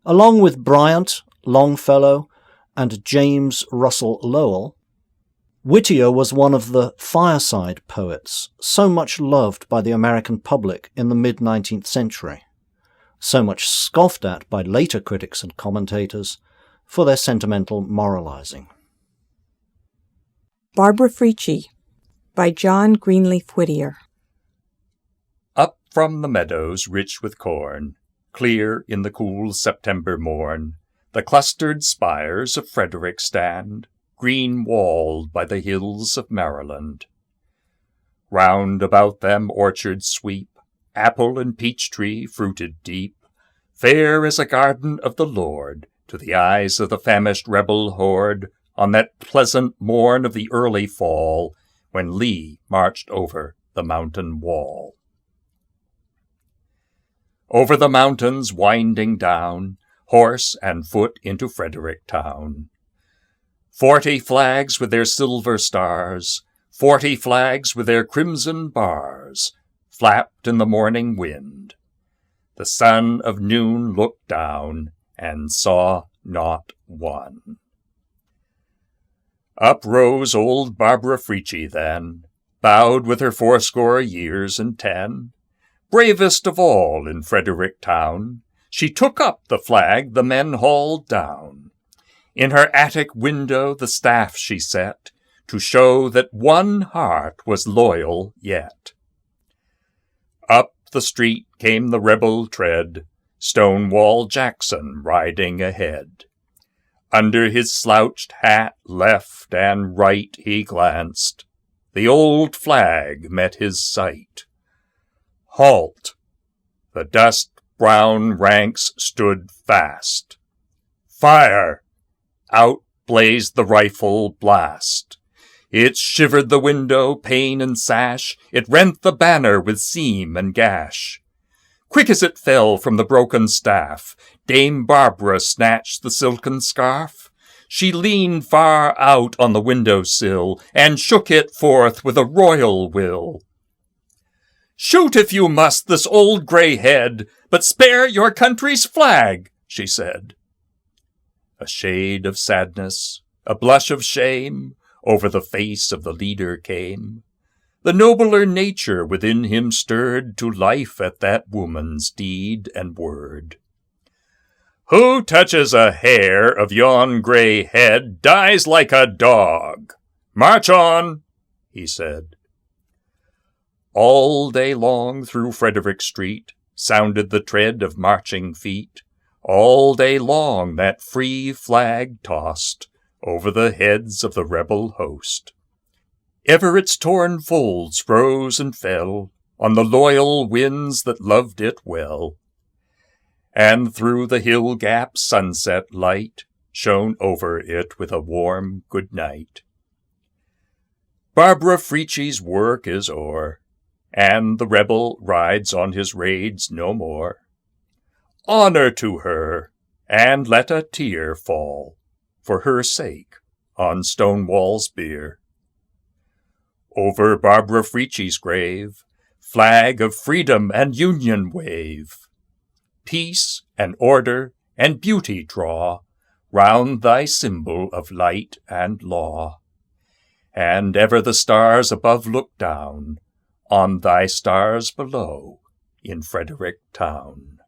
Along with Bryant, Longfellow, and James Russell Lowell, Whittier was one of the fireside poets, so much loved by the American public in the mid-19th century, so much scoffed at by later critics and commentators for their sentimental moralizing. Barbara Frietchie by John Greenleaf Whittier. Up from the meadows rich with corn, clear in the cool September morn, the clustered spires of Frederick stand, green-walled by the hills of Maryland. Round about them orchards sweep, apple and peach tree fruited deep, fair as a garden of the Lord, to the eyes of the famished rebel horde, on that pleasant morn of the early fall, when Lee marched over the mountain wall. Over the mountains winding down, horse and foot into Frederick town. 40 flags with their silver stars, 40 flags with their crimson bars, flapped in the morning wind. The sun of noon looked down and saw not one. Up rose old Barbara Frietchie then, bowed with her 80 years and 10. Bravest of all in Frederick town, she took up the flag the men hauled down. In her attic window the staff she set, to show that one heart was loyal yet. Up the street came the rebel tread, Stonewall Jackson riding ahead. Under his slouched hat left and right he glanced. The old flag met his sight. Halt! The dust-brown ranks stood fast. Fire! Out blazed the rifle blast. It shivered the window, pane and sash. It rent the banner with seam and gash. Quick as it fell from the broken staff, Dame Barbara snatched the silken scarf. She leaned far out on the window-sill and shook it forth with a royal will. "Shoot if you must this old grey head, but spare your country's flag," she said. A shade of sadness, a blush of shame, over the face of the leader came. The nobler nature within him stirred to life at that woman's deed and word. "Who touches a hair of yon grey head dies like a dog. March on," he said. All day long through Frederick Street sounded the tread of marching feet. All day long that free flag tossed over the heads of the rebel host. Ever its torn folds rose and fell on the loyal winds that loved it well. And through the hill gap sunset light shone over it with a warm good night. Barbara Frietchie's work is o'er, and the rebel rides on his raids no more. Honor to her, and let a tear fall, for her sake, on Stonewall's bier. Over Barbara Frietchie's grave, flag of freedom and union wave. Peace and order and beauty draw round thy symbol of light and law. And ever the stars above look down on thy stars below in Frederick town.